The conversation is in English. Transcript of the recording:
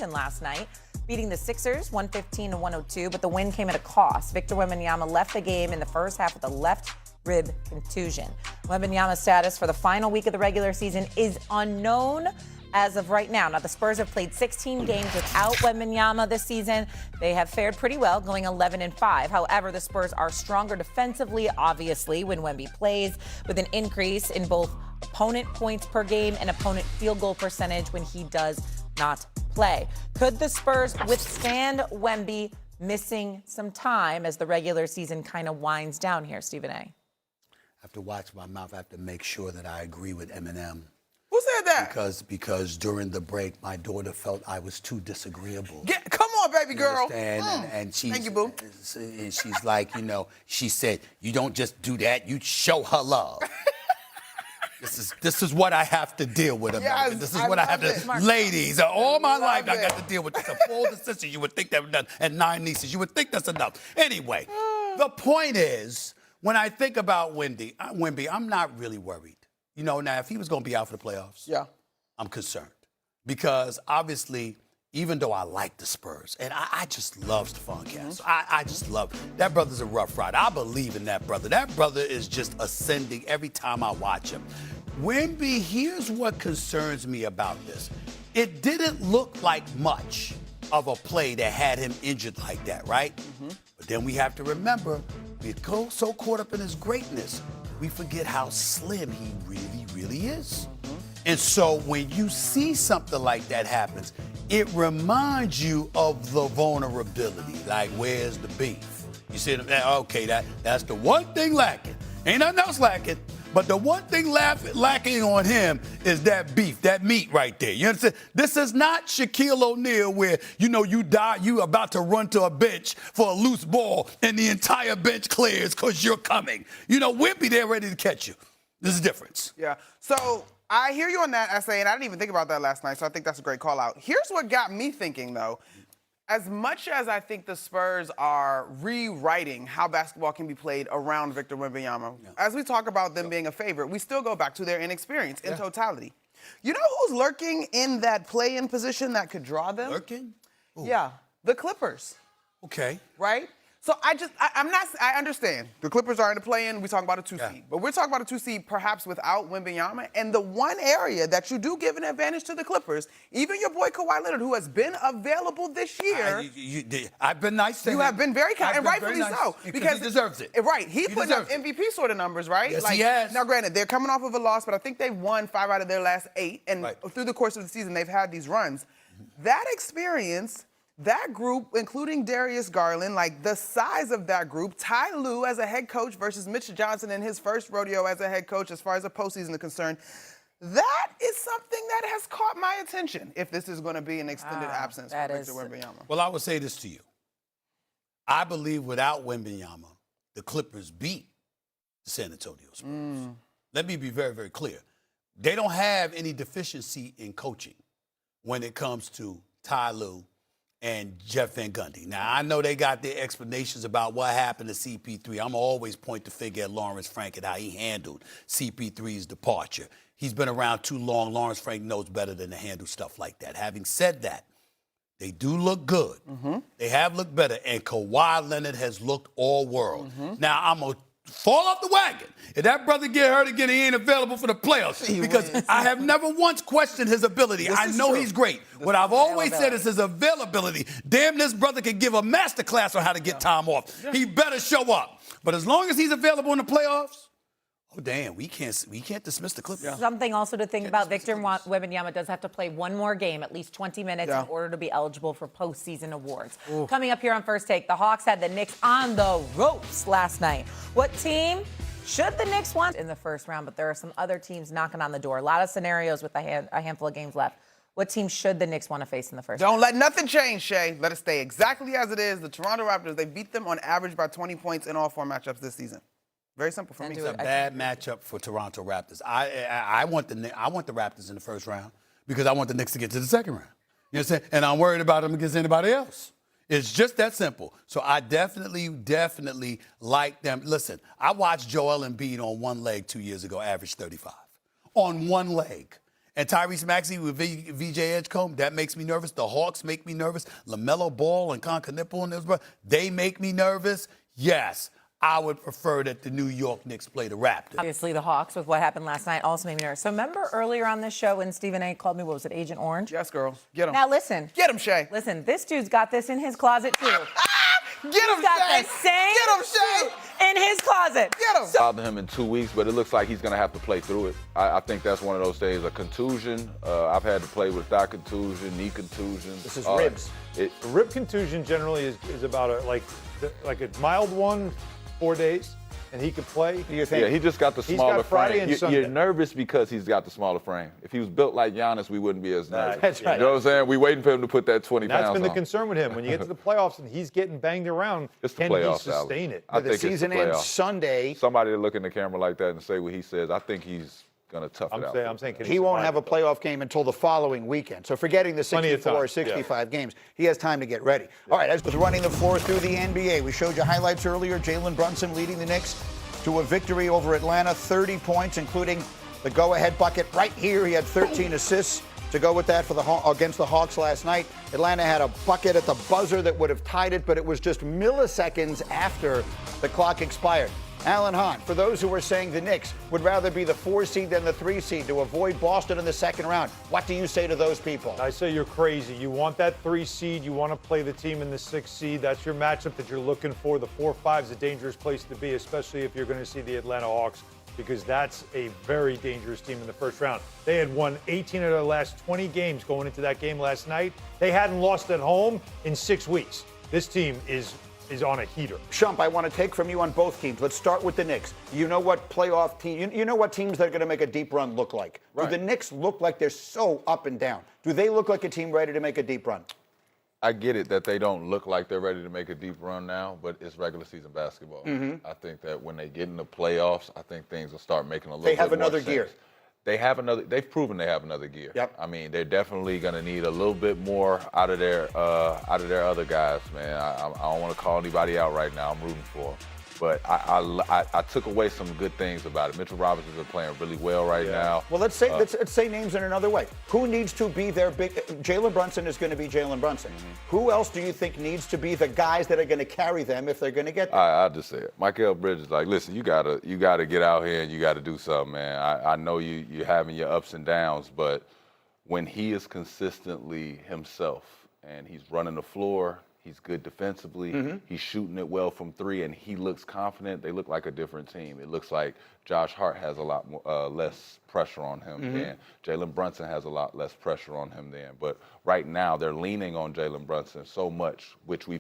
last night, beating the Sixers 115-102, but the win came at a cost. Victor Wembanyama left the game in the first half with a left rib contusion. Wembanyama's status for the final week of the regular season is unknown as of right now. Now, the Spurs have played 16 games without Wembanyama this season. They have fared pretty well, going 11-5. However, the Spurs are stronger defensively, obviously, when Wemby plays, with an increase in both opponent points per game and opponent field goal percentage when he does not play. Could the Spurs withstand Wemby missing some time as the regular season kind of winds down here, Stephen A? I have to watch my mouth. I have to make sure that I agree with Eminem. Who said that? Because during the break, my daughter felt I was too disagreeable. Come on, baby girl. And she's, Thank you, boo. And she's like, she said, you don't just do that, you show her love. This is what I have to deal with. Yes, this is what I have to. Ladies, all my life I got to deal with this. A full sister, you would think that was done, and 9 nieces, you would think that's enough. Anyway, the point is, when I think about Wemby, I'm not really worried. Now if he was going to be out for the playoffs, yeah, I'm concerned because obviously, even though I like the Spurs, and I just love Stephon Castle. I just love that brother's a rough rider. I believe in that brother. That brother is just ascending every time I watch him. Wemby, here's what concerns me about this. It didn't look like much of a play that had him injured like that, right? But then we have to remember, we're so caught up in his greatness, we forget how slim he really, really is. And so when you see something like that happens, it reminds you of the vulnerability. Like, where's the beef? You see, okay, that's the one thing lacking. Ain't nothing else lacking. But the one thing lacking on him is that beef, that meat right there. You understand? This is not Shaquille O'Neal where, you about to run to a bench for a loose ball and the entire bench clears because you're coming. Wemby there ready to catch you. There's a difference. Yeah. So I hear you on that, essay, and I didn't even think about that last night, so I think that's a great call out. Here's what got me thinking, though. As much as I think the Spurs are rewriting how basketball can be played around Victor Wembanyama, as we talk about them being a favorite, we still go back to their inexperience in totality. You know who's lurking in that play-in position that could draw them? Lurking? Ooh. Yeah, the Clippers. Okay. Right? So I understand. The Clippers are in the play-in. We talk about a 2-seed. But we're talking about a 2-seed perhaps without Wembanyama. And the one area that you do give an advantage to the Clippers, even your boy Kawhi Leonard, who has been available this year. I've been nice to him. You have been very kind, and rightfully so. Because he deserves it. Right. He put up MVP sort of numbers, right? Yes, he has. Now, granted, they're coming off of a loss, but I think they've won 5 out of their last 8. And through the course of the season, they've had these runs. That experience, that group, including Darius Garland, like the size of that group, Ty Lue as a head coach versus Mitch Johnson in his first rodeo as a head coach as far as the postseason is concerned, that is something that has caught my attention if this is going to be an extended absence for Victor Wembanyama. Well, I would say this to you. I believe without Wembanyama, the Clippers beat the San Antonio Spurs. Let me be very, very clear. They don't have any deficiency in coaching when it comes to Ty Lue and Jeff Van Gundy. Now, I know they got their explanations about what happened to CP3. I'm always point the figure at Lawrence Frank and how he handled CP3's departure. He's been around too long. Lawrence Frank knows better than to handle stuff like that. Having said that, they do look good. They have looked better, and Kawhi Leonard has looked all world. Now, I'm going to fall off the wagon. If that brother get hurt again, he ain't available for the playoffs. Because I have never once questioned his ability. I know he's great. What I've always said is his availability. Damn, this brother can give a masterclass on how to get time off. He better show up. But as long as he's available in the playoffs, oh, damn, we can't dismiss the Clippers. Something also to think about, Victor Wembanyama does have to play one more game, at least 20 minutes, in order to be eligible for postseason awards. Coming up here on First Take, the Hawks had the Knicks on the ropes last night. What team should the Knicks want in the first round? But there are some other teams knocking on the door. A lot of scenarios with a handful of games left. What team should the Knicks want to face in the first round? Don't let nothing change, Shay. Let it stay exactly as it is. The Toronto Raptors, they beat them on average by 20 points in all 4 matchups this season. Very simple for me. It's a bad matchup for Toronto Raptors. I want the Raptors in the first round because I want the Knicks to get to the second round. You know what I'm saying? And I'm worried about them against anybody else. It's just that simple. So I definitely like them. Listen, I watched Joel Embiid on one leg 2 years ago, average 35. On one leg. And Tyrese Maxey with VJ Edgecombe, that makes me nervous. The Hawks make me nervous. LaMelo Ball and Concanipple and those, they make me nervous. Yes, I would prefer that the New York Knicks play the Raptors. Obviously, the Hawks, with what happened last night, also made me nervous. So remember earlier on this show when Stephen A. called me, what was it, Agent Orange? Yes, girl. Get him. Now listen. Get him, Shay. Listen, this dude's got this in his closet, too. Get him, He's got Shay. the same Get him, Shay. suit in his closet. Get him. Bother him in 2 weeks, but it looks like he's going to have to play through it. I think that's one of those days. A contusion. I've had to play with thigh contusion, knee contusion. This is ribs. A rib contusion generally is about a mild one, 4 days, and he could play. Do you think? Yeah, he just got the He's smaller got Friday frame. and Sunday. You're nervous because he's got the smaller frame. If he was built like Giannis, we wouldn't be as nervous. That's right. You know what I'm saying? We're waiting for him to put that 20 And that's pounds been the on. concern with him. When you get to the playoffs and he's getting banged around, It's the can playoffs, he sustain it? I The think season it's the ends playoffs. Sunday. Somebody to look in the camera like that and say what he says, I think he's going to tough it out. I'm saying can He won't survive have a it, though? playoff game until the following weekend. So forgetting the Plenty of 64 or time, 65 games, he has time to get ready. All right, as with running the floor through the NBA, we showed you highlights earlier. Jalen Brunson leading the Knicks to a victory over Atlanta, 30 points, including the go-ahead bucket right here. He had 13 assists to go with that for against the Hawks last night. Atlanta had a bucket at the buzzer that would have tied it, but it was just milliseconds after the clock expired. Alan Hahn, for those who were saying the Knicks would rather be the 4 seed than the 3 seed to avoid Boston in the second round, what do you say to those people? I say you're crazy. You want that 3 seed. You want to play the team in the 6 seed. That's your matchup that you're looking for. The 4-5 is a dangerous place to be, especially if you're going to see the Atlanta Hawks, because that's a very dangerous team in the first round. They had won 18 of their last 20 games going into that game last night. They hadn't lost at home in 6 weeks. This team is on a heater. Shump, I want to take from you on both teams. Let's start with the Knicks. You know what playoff team, you know what teams that are going to make a deep run look like. Right. Do the Knicks look like they're so up and down? Do they look like a team ready to make a deep run? I get it that they don't look like they're ready to make a deep run now, but it's regular season basketball. I think that when they get in the playoffs, I think things will start making a little bit more sense. They have another gear. They've proven they have another gear. Yep. I mean, they're definitely going to need a little bit more out of their other guys, man. I don't want to call anybody out right now. I'm rooting for them. But I took away some good things about it. Mitchell Robinson's been playing really well right now. Well, let's say names in another way. Who needs to be their big? Jalen Brunson is going to be Jalen Brunson. Who else do you think needs to be the guys that are going to carry them if they're going to get there? I'll just say it. Michael Bridges, like, listen, you gotta get out here and you gotta do something, man. I know you're having your ups and downs, but when he is consistently himself and he's running the floor, he's good defensively. He's shooting it well from 3, and he looks confident. They look like a different team. It looks like Josh Hart has a lot more, less pressure on him than Jalen Brunson has a lot less pressure on him than. But right now, they're leaning on Jalen Brunson so much, which we